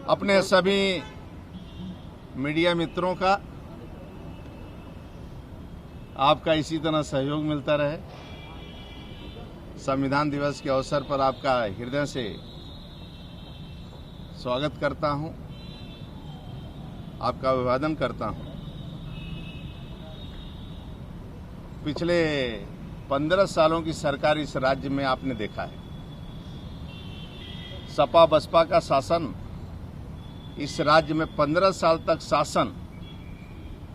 अपने सभी मीडिया मित्रों का आपका इसी तरह सहयोग मिलता रहे। संविधान दिवस के अवसर पर आपका हृदय से स्वागत करता हूं, आपका अभिवादन करता हूं। पिछले 15 सालों की सरकार इस राज्य में आपने देखा है। सपा बसपा का शासन इस राज्य में 15 साल तक शासन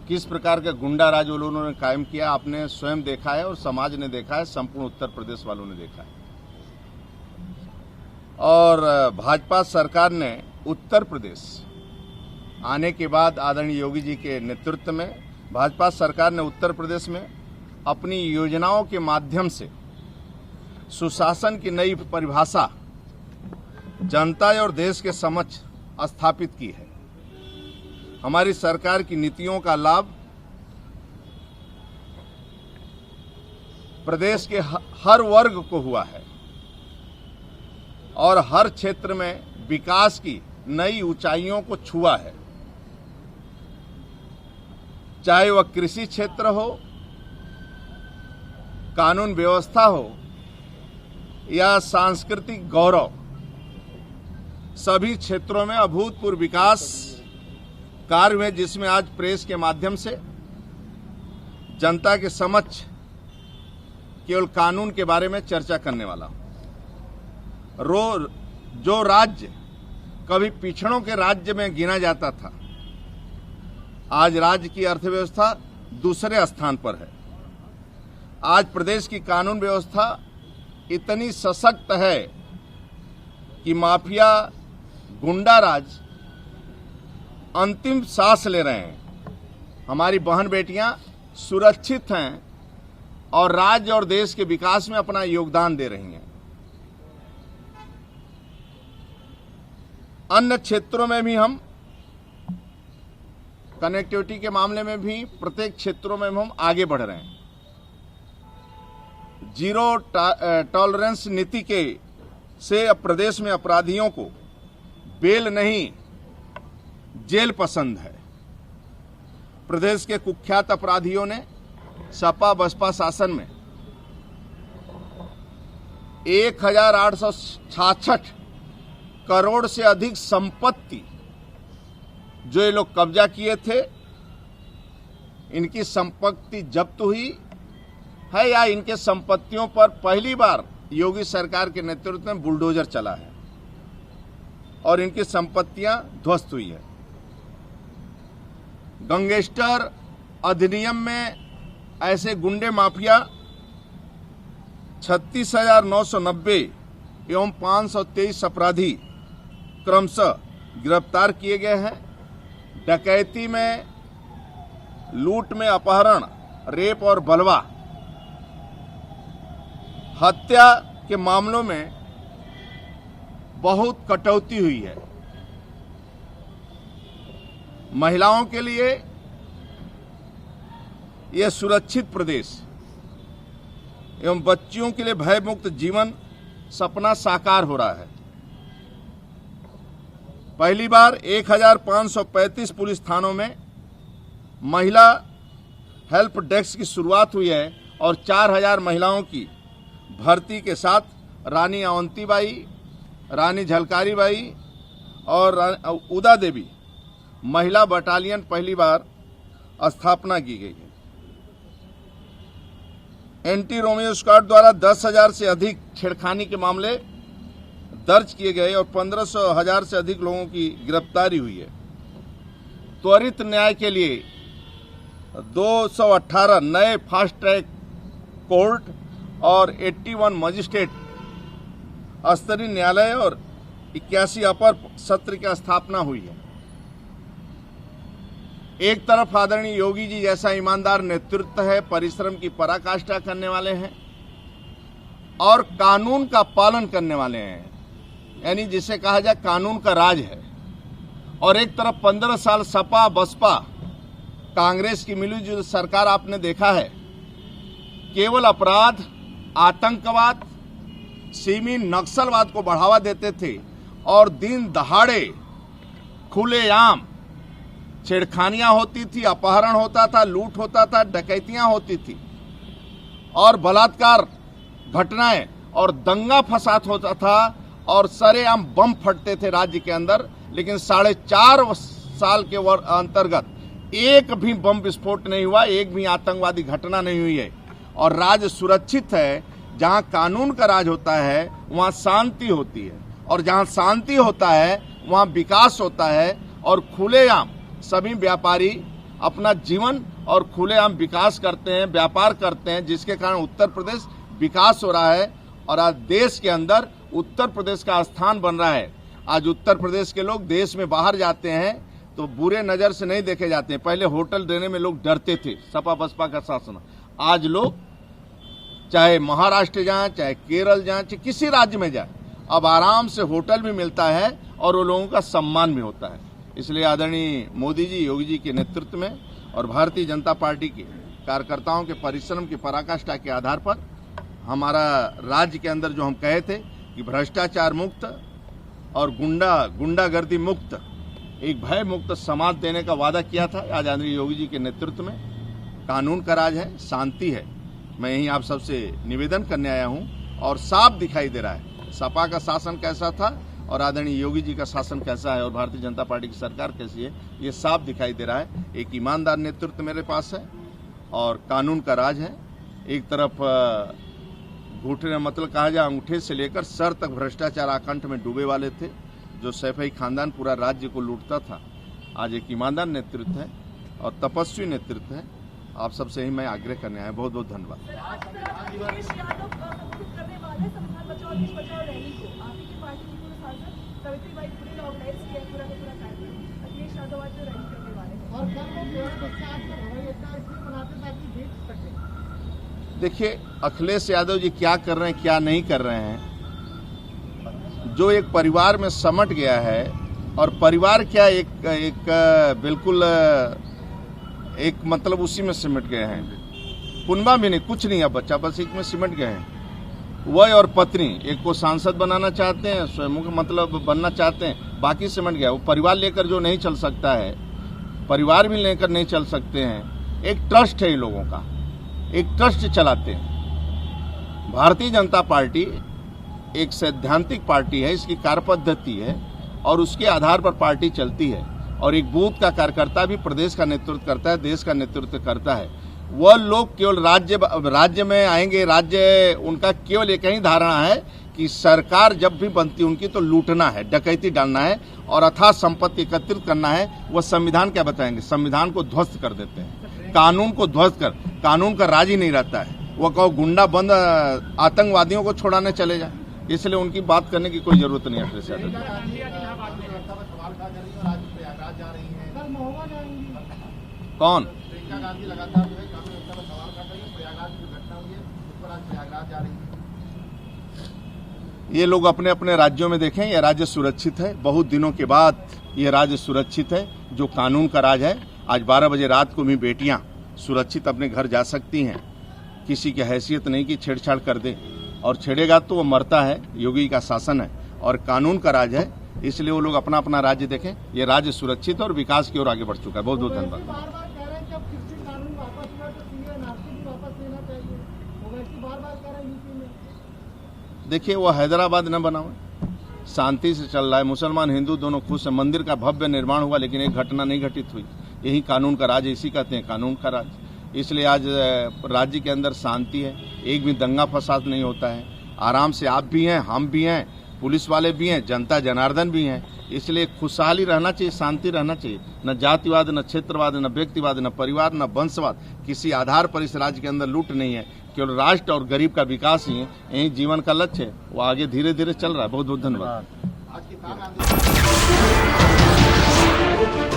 किस प्रकार का गुंडा राज उन्होंने कायम किया, आपने स्वयं देखा है और समाज ने देखा है, संपूर्ण उत्तर प्रदेश वालों ने देखा है। और भाजपा सरकार ने उत्तर प्रदेश आने के बाद आदरणीय योगी जी के नेतृत्व में भाजपा सरकार ने उत्तर प्रदेश में अपनी योजनाओं के माध्यम से सुशासन की नई परिभाषा जनता और देश के समक्ष स्थापित की है। हमारी सरकार की नीतियों का लाभ प्रदेश के हर वर्ग को हुआ है और हर क्षेत्र में विकास की नई ऊंचाइयों को छुआ है। चाहे वह कृषि क्षेत्र हो, कानून व्यवस्था हो या सांस्कृतिक गौरव, सभी क्षेत्रों में अभूतपूर्व विकास कार्य हुए, जिसमें आज प्रेस के माध्यम से जनता के समक्ष केवल कानून के बारे में चर्चा करने वाला हूं। जो राज्य कभी पिछड़ों के राज्य में गिना जाता था, आज राज्य की अर्थव्यवस्था दूसरे स्थान पर है। आज प्रदेश की कानून व्यवस्था इतनी सशक्त है कि माफिया गुंडा राज अंतिम सांस ले रहे हैं। हमारी बहन बेटियां सुरक्षित हैं और राज्य और देश के विकास में अपना योगदान दे रही हैं। अन्य क्षेत्रों में भी हम कनेक्टिविटी के मामले में भी प्रत्येक क्षेत्रों में हम आगे बढ़ रहे हैं। जीरो टॉलरेंस नीति के से प्रदेश में अपराधियों को बेल नहीं जेल पसंद है। प्रदेश के कुख्यात अपराधियों ने सपा बसपा शासन में 1866 करोड़ से अधिक संपत्ति जो ये लोग कब्जा किए थे, इनकी संपत्ति जब्त हुई है या इनके संपत्तियों पर पहली बार योगी सरकार के नेतृत्व में बुलडोजर चला है और इनकी संपत्तियां ध्वस्त हुई है। गैंगस्टर अधिनियम में ऐसे गुंडे माफिया 36,990 एवं 523 अपराधी क्रमशः गिरफ्तार किए गए हैं। डकैती में, लूट में, अपहरण, रेप और बलवा, हत्या के मामलों में बहुत कटौती हुई है। महिलाओं के लिए यह सुरक्षित प्रदेश एवं बच्चियों के लिए भयमुक्त जीवन सपना साकार हो रहा है। पहली बार 1535 पुलिस थानों में महिला हेल्प डेस्क की शुरुआत हुई है और 4000 महिलाओं की भर्ती के साथ रानी अवंतीबाई, रानी झलकारी बाई और उदा देवी महिला बटालियन पहली बार स्थापना की गई है। एंटी रोमियो स्क्वाड द्वारा 10,000 से अधिक छेड़खानी के मामले दर्ज किए गए और 15,000 से अधिक लोगों की गिरफ्तारी हुई है। त्वरित न्याय के लिए 218 नए फास्ट ट्रैक कोर्ट और 81 मजिस्ट्रेट स्तरीय न्यायालय और 81 अपर सत्र की स्थापना हुई है। एक तरफ आदरणीय योगी जी जैसा ईमानदार नेतृत्व है, परिश्रम की पराकाष्ठा करने वाले हैं और कानून का पालन करने वाले हैं, यानी जिसे कहा जाए कानून का राज है। और एक तरफ 15 साल सपा बसपा कांग्रेस की मिलीजुली सरकार आपने देखा है, केवल अपराध, आतंकवाद, सीमी नक्सलवाद को बढ़ावा देते थे और दिन दहाड़े खुलेआम छेड़खानियां होती थी, अपहरण होता था, लूट होता था, डकैतियां होती थी और बलात्कार घटनाएं और दंगा फसाद होता था और सरेआम बम फटते थे राज्य के अंदर। लेकिन 4.5 साल के अंतर्गत एक भी बम विस्फोट नहीं हुआ, एक भी आतंकवादी घटना नहीं हुई है और राज्य सुरक्षित है। जहां कानून का राज होता है वहां शांति होती है और जहां शांति होता है वहां विकास होता है और खुलेआम सभी व्यापारी अपना जीवन और खुलेआम विकास करते हैं, व्यापार करते हैं, जिसके कारण उत्तर प्रदेश विकास हो रहा है और आज देश के अंदर उत्तर प्रदेश का स्थान बन रहा है। आज उत्तर प्रदेश के लोग देश में बाहर जाते हैं तो बुरे नज़र से नहीं देखे जाते हैं। पहले होटल देने में लोग डरते थे, सपा बसपा का शासन। आज लोग चाहे महाराष्ट्र जाएं, चाहे केरल जाएं, चाहे किसी राज्य में जाएं, अब आराम से होटल भी मिलता है और वो लोगों का सम्मान भी होता है। इसलिए आदरणीय मोदी जी, योगी जी के नेतृत्व में और भारतीय जनता पार्टी के कार्यकर्ताओं के परिश्रम की पराकाष्ठा के आधार पर हमारा राज्य के अंदर जो हम कहे थे कि भ्रष्टाचार मुक्त और गुंडागर्दी मुक्त, एक भय मुक्त समाज देने का वादा किया था। आज आदरणीय योगी जी के नेतृत्व में कानून का राज है, शांति है। मैं यहीं आप सबसे निवेदन करने आया हूं और साफ दिखाई दे रहा है सपा का शासन कैसा था और आदरणीय योगी जी का शासन कैसा है और भारतीय जनता पार्टी की सरकार कैसी है, ये साफ दिखाई दे रहा है। एक ईमानदार नेतृत्व मेरे पास है और कानून का राज है। एक तरफ घूठे मतलब कहा जाए अंगूठे से लेकर सर तक भ्रष्टाचार आकंठ में डूबे वाले थे, जो सैफई खानदान पूरा राज्य को लूटता था। आज एक ईमानदार नेतृत्व है और तपस्वी नेतृत्व है। आप सबसे ही मैं आग्रह करने आया। बहुत बहुत धन्यवाद। देखिए, अखिलेश यादव जी क्या कर रहे हैं, क्या नहीं कर रहे हैं, जो एक परिवार में समट गया है और परिवार क्या एक बिल्कुल एक मतलब उसी में सिमट गए हैं। पुनवा भी नहीं, कुछ नहीं, अब बच्चा बस एक में सिमट गए हैं। वह और पत्नी एक को सांसद बनाना चाहते हैं, स्वयं मतलब बनना चाहते हैं, बाकी सिमट गया। वो परिवार लेकर जो नहीं चल सकता है, परिवार भी लेकर नहीं चल सकते हैं। एक ट्रस्ट है इन लोगों का, एक ट्रस्ट चलाते हैं। भारतीय जनता पार्टी एक सैद्धांतिक पार्टी है, इसकी कार्यपद्धति है और उसके आधार पर पार्टी चलती है और एक बूथ का कार्यकर्ता भी प्रदेश का नेतृत्व करता है, देश का नेतृत्व करता है। वह लोग केवल राज्य में आएंगे, राज्य उनका केवल एक ही धारणा है कि सरकार जब भी बनती उनकी तो लूटना है, डकैती डालना है और अथाह संपत्ति एकत्रित करना है। वह संविधान क्या बताएंगे, संविधान को ध्वस्त कर देते हैं, कानून को ध्वस्त कर, कानून का राज ही नहीं रहता है। वह कहो गुंडा बंद आतंकवादियों को छोड़ाने चले जाए, इसलिए उनकी बात करने की कोई जरूरत नहीं है। कौन ये लोग अपने अपने राज्यों में देखें, यह राज्य सुरक्षित है। बहुत दिनों के बाद यह राज्य सुरक्षित है, जो कानून का राज है। आज 12 बजे रात को भी बेटियां सुरक्षित अपने घर जा सकती हैं। किसी की हैसियत नहीं कि छेड़छाड़ कर दे, और छेड़ेगा तो वो मरता है। योगी का शासन है और कानून का राज है, इसलिए वो लोग अपना अपना राज्य देखें। ये राज्य सुरक्षित और विकास की ओर आगे बढ़ चुका है। बहुत बहुत धन्यवाद। देखिए, वो हैदराबाद न बनाओ, शांति से चल रहा है। मुसलमान हिंदू दोनों खुश हैं। मंदिर का भव्य निर्माण हुआ, लेकिन एक घटना नहीं घटित हुई। यही कानून का राज, इसी कहते हैं कानून का राज। इसलिए आज राज्य के अंदर शांति है, एक भी दंगा फसाद नहीं होता है। आराम से आप भी हैं, हम भी हैं, पुलिस वाले भी हैं, जनता जनार्दन भी हैं। इसलिए खुशहाली रहना चाहिए, शांति रहना चाहिए। न जातिवाद, न क्षेत्रवाद, न व्यक्तिवाद, न परिवार, न वंशवाद, किसी आधार पर इस राज्य के अंदर लूट नहीं है। केवल राष्ट्र और गरीब का विकास ही है, यही जीवन का लक्ष्य है। वो आगे धीरे धीरे चल रहा है। बहुत बहुत धन्यवाद।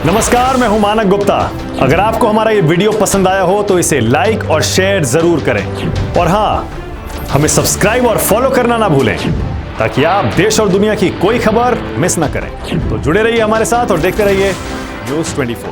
नमस्कार, मैं हूं मानक गुप्ता। अगर आपको हमारा ये वीडियो पसंद आया हो तो इसे लाइक और शेयर जरूर करें, और हाँ, हमें सब्सक्राइब और फॉलो करना ना भूलें, ताकि आप देश और दुनिया की कोई खबर मिस ना करें। तो जुड़े रहिए हमारे साथ और देखते रहिए News 24।